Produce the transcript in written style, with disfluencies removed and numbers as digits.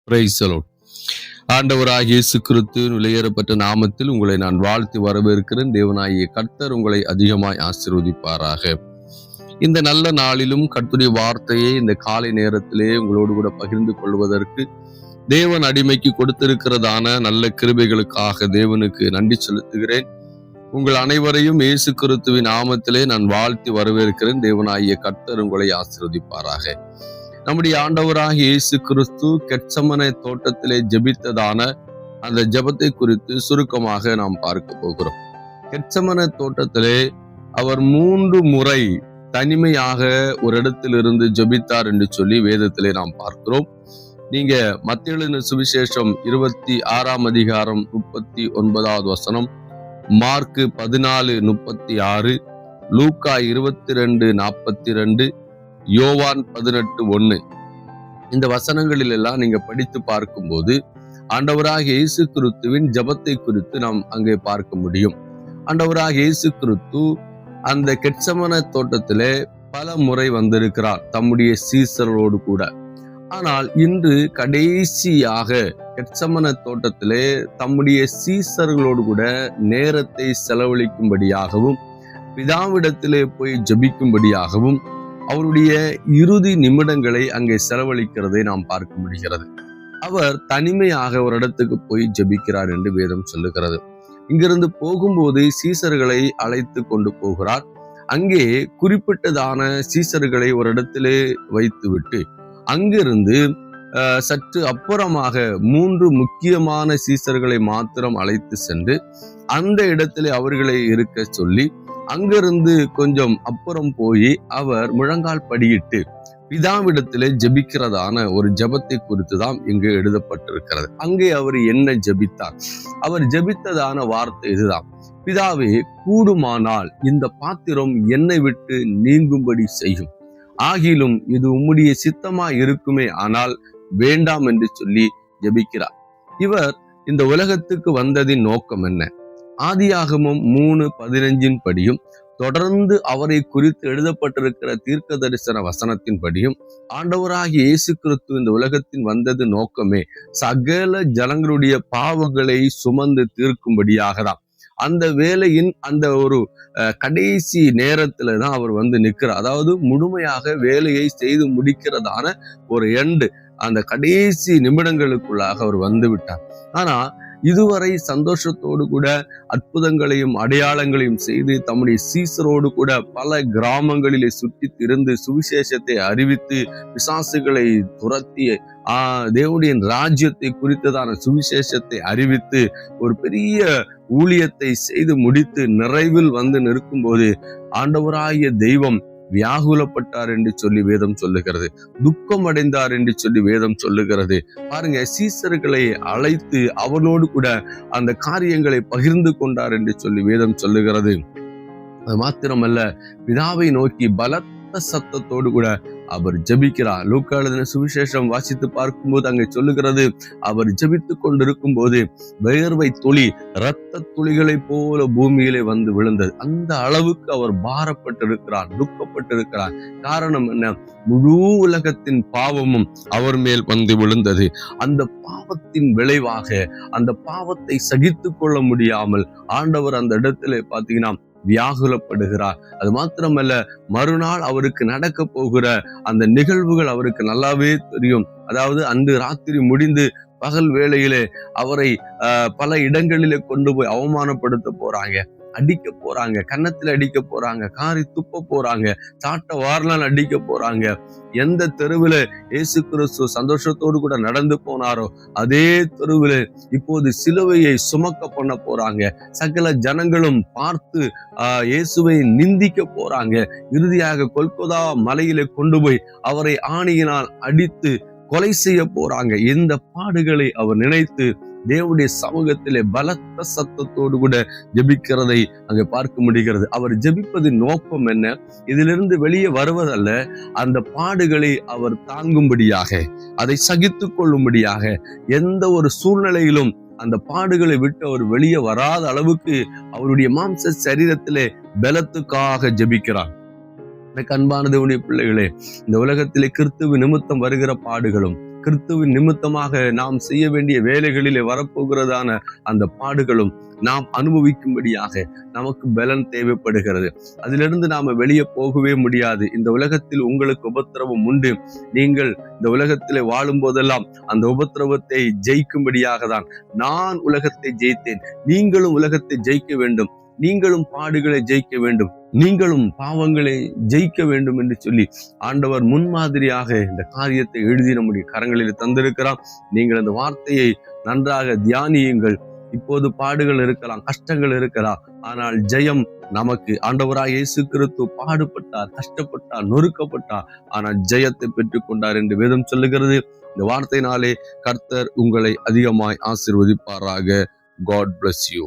Praise the Lord. ஆண்டவராகிய இயேசு கிறிஸ்துவின் விலையேறப்பட்ட நாமத்தில் உங்களை நான் வாழ்த்தி வரவேற்கிறேன். தேவனாகிய கர்த்தர் உங்களை அதிகமாய் ஆசீர்வதிப்பாராக. இந்த நல்ல நாளிலும் கர்த்தருடைய வார்த்தையை இந்த காலை நேரத்திலே உங்களோடு கூட பகிர்ந்து கொள்வதற்கு தேவன் அடிமைக்கு கொடுத்திருக்கிறதான நல்ல கிருபைகளுக்காக தேவனுக்கு நன்றி செலுத்துகிறேன். உங்கள் அனைவரையும் இயேசு கிறிஸ்துவின் நாமத்திலே நான் வாழ்த்தி வரவேற்கிறேன். தேவனாகிய கர்த்தர் உங்களை ஆசீர்வதிப்பாராக. நம்முடைய ஆண்டவராகிய இயேசு கிறிஸ்து கெத்செமனே தோட்டத்திலே ஜெபித்ததான அந்த ஜெபத்தை குறித்து சுருக்கமாக நாம் பார்க்க போகிறோம். கெத்செமனே தோட்டத்திலே அவர் 3 முறை தனிமையாக ஒரு இடத்திலிருந்து ஜெபித்தார் என்று சொல்லி வேதத்திலே நாம் பார்க்கிறோம். நீங்க மத்தேயு எழுதின சுவிசேஷம் 26ஆம் அதிகாரம் 39வது வசனம், மார்க் 14:36, லூக்கா 22:42, யோவான் 18:1 இந்த வசனங்களில் எல்லாம் நீங்க படித்து பார்க்கும்போது ஆண்டவராகிய இயேசு கிறிஸ்துவின் ஜெபத்தை குறித்து நாம் அங்கே பார்க்க முடியும். ஆண்டவராகிய இயேசு கிறிஸ்து அந்த கெத்செமனே தோட்டத்திலே பல முறை வந்திருக்கிறார் தம்முடைய சீசரோடு கூட. ஆனால் இன்று கடைசியாக கெத்செமனே தோட்டத்திலே தம்முடைய சீசர்களோடு கூட நேரத்தை செலவழிக்கும்படியாகவும் பிதாவிடத்திலே போய் ஜெபிக்கும்படியாகவும் அவருடைய இறுதி நிமிடங்களை அங்கே செலவழிக்கிறதை நாம் பார்க்க முடிகிறது. அவர் தனிமையாக ஒரு இடத்துக்கு போய் ஜெபிக்கிறார் என்று வேதம் சொல்லுகிறது. இங்கிருந்து போகும்போது சீசர்களை அழைத்து கொண்டு போகிறார். அங்கே குறிப்பிட்டதான சீசர்களை ஒரு இடத்திலே வைத்துவிட்டு அங்கிருந்து சற்று அப்புறமாக 3 முக்கியமான சீசர்களை மாத்திரம் அழைத்து சென்று அந்த இடத்திலே அவர்களை இருக்க சொல்லி அங்கிருந்து கொஞ்சம் அப்புறம் போய் அவர் முழங்கால் படியிட்டு பிதாவிடத்திலே ஜெபிக்கிறதான ஒரு ஜெபத்தை குறித்து தான் இங்கு எழுதப்பட்டிருக்கிறது. அங்கே அவர் என்ன ஜெபித்தார்? அவர் ஜெபித்ததான வார்த்தை இதுதான்: பிதாவே, கூடுமானால் இந்த பாத்திரம் என்னை விட்டு நீங்கும்படி செய்யும், ஆகிலும் இது உம்முடைய சித்தமா இருக்குமே, ஆனால் வேண்டாம் என்று சொல்லி ஜெபிக்கிறார். இவர் இந்த உலகத்துக்கு வந்ததின் நோக்கம் என்ன? ஆதியாகமம் 3:15 படியும் தொடர்ந்து அவரை குறித்து எழுதப்பட்டிருக்கிற தீர்க்க தரிசன வசனத்தின் படியும் ஆண்டவராகிய இயேசு கிறிஸ்து இந்த உலகத்தின் வந்தது நோக்கமே சகல ஜனங்களுடைய பாவங்களை சுமந்து தீர்க்கும்படியாக தான். அந்த வேலையின் அந்த ஒரு கடைசி நேரத்துல தான் அவர் வந்து நிற்கிறார். அதாவது முழுமையாக வேலையை செய்து முடிக்கிறதான ஒரு அந்த கடைசி நிமிடங்களுக்குள்ளாக அவர் வந்து விட்டார். ஆனா இதுவரை சந்தோஷத்தோடு கூட அற்புதங்களையும் அடையாளங்களையும் செய்து தம்முடைய சீசரோடு கூட பல கிராமங்களிலே சுற்றி திரிந்து சுவிசேஷத்தை அறிவித்து பிசாசுகளை துரத்தி தேவனுடைய ராஜ்யத்தை குறித்ததான சுவிசேஷத்தை அறிவித்து ஒரு பெரிய ஊழியத்தை செய்து முடித்து நிறைவில் வந்து நிற்கும்போது ஆண்டவராகிய தெய்வம் வியாகுலப்பட்டார் என்று சொல்லி வேதம் சொல்லுகிறது. துக்கம் அடைந்தார் என்று சொல்லி வேதம் சொல்லுகிறது. பாருங்க, சீசர்களை அழைத்து அவனோடு கூட அந்த காரியங்களை பகிர்ந்து கொண்டார் என்று சொல்லி வேதம் சொல்லுகிறது. அது மாத்திரமல்ல, பிதாவை நோக்கி பலத்த சத்தத்தோடு கூட அவர் ஜெபிக்கிறார். லூக்கா எழுதின சுவிசேஷம் வாசித்து பார்க்கும்போது அங்கே சொல்லுகிறது, அவர் ஜெபித்துக் கொண்டிருக்கும் போது வேர்வை துளி இரத்த துளிகளை போல பூமியிலே வந்து விழுந்தது. அந்த அளவுக்கு அவர் பாரப்பட்டிருக்கிறார், துக்கப்பட்டிருக்கிறார். காரணம் என்ன? முழு உலகத்தின் பாவமும் அவர் மேல் வந்து விழுந்தது. அந்த பாவத்தின் விளைவாக அந்த பாவத்தை சகித்து கொள்ள முடியாமல் ஆண்டவர் அந்த இடத்திலே பார்த்தீங்கன்னா வியாகுலப்படுகிறார். அது மாத்திரமல்ல, மறுநாள் அவருக்கு நடக்க போகிற அந்த நிகழ்வுகள் அவருக்கு நல்லாவே தெரியும். அதாவது அன்று ராத்திரி முடிந்து பகல் வேளையிலே அவரை பல இடங்களிலே கொண்டு போய் அவமானப்படுத்த போறாங்க, அடிக்க போறாங்க, கன்னத்துல அடிக்க போறாங்க, காரி துப்ப போறாங்க, சாட்ட வாரலால் அடிக்க போறாங்க. எந்த தெருவுல இயேசு கிறிஸ்து சந்தோஷத்தோடு கூட நடந்து போனாரோ அதே தெருவுல இப்போது சிலுவையை சுமக்க பண்ண போறாங்க. சகல ஜனங்களும் பார்த்து இயேசுவை நிந்திக்க போறாங்க. இறுதியாக கொல்கொதா மலையிலே கொண்டு போய் அவரை ஆணியினால் அடித்து கொலை செய்ய போறாங்க. இந்த பாடுகளை அவர் நினைத்து தேவனுடைய சமூகத்திலே பலத்த சத்தத்தோடு கூட ஜெபிக்கிறதை அங்கே பார்க்க முடிகிறது. அவர் ஜெபிப்பதின் நோக்கம் என்ன? இதிலிருந்து வெளியே வருவதல்ல, அந்த பாடுகளை அவர் தாங்கும்படியாக, அதை சகித்து கொள்ளும்படியாக, எந்த ஒரு சூழ்நிலையிலும் அந்த பாடுகளை விட்டு அவர் வெளியே வராத அளவுக்கு அவருடைய மாம்ச சரீரத்திலே பலத்துக்காக ஜெபிக்கிறார். எனக்கு அன்பான தேவனுடைய பிள்ளைகளே, இந்த உலகத்திலே கிறிஸ்துவ நிமித்தம் வருகிற பாடுகளும் கிறிஸ்துவின் நிமித்தமாக நாம் செய்ய வேண்டிய வேலைகளிலே வரப்போகிறதான அந்த பாடுகளும் நாம் அனுபவிக்கும்படியாக நமக்கு பலன் தேவைப்படுகிறது. அதிலிருந்து நாம வெளியே போகவே முடியாது. இந்த உலகத்தில் உங்களுக்கு உபத்திரவம் உண்டு. நீங்கள் இந்த உலகத்திலே வாழும் போதெல்லாம் அந்த உபத்திரவத்தை ஜெயிக்கும்படியாக தான் நான் உலகத்தை ஜெயித்தேன், நீங்களும் உலகத்தை ஜெயிக்க வேண்டும், நீங்களும் பாடுகளை ஜெயிக்க வேண்டும், நீங்களும் பாவங்களை ஜெயிக்க வேண்டும் என்று சொல்லி ஆண்டவர் முன்மாதிரியாக இந்த காரியத்தை எழுதி நம்முடைய கரங்களில் தந்திருக்கிறார். நீங்கள் அந்த வார்த்தையை நன்றாக தியானியுங்கள். இப்போது பாடுகள் இருக்கலாம், கஷ்டங்கள் இருக்கலாம், ஆனால் ஜெயம் நமக்கு. ஆண்டவராய் இயேசு கிறிஸ்து பாடுபட்டார், கஷ்டப்பட்டார், நொறுக்கப்பட்டார், ஆனால் ஜெயத்தை பெற்றுக்கொண்டார் என்று வேதம் சொல்லுகிறது. இந்த வார்த்தையினாலே கர்த்தர் உங்களை அதிகமாய் ஆசீர்வதிப்பாராக. God bless you.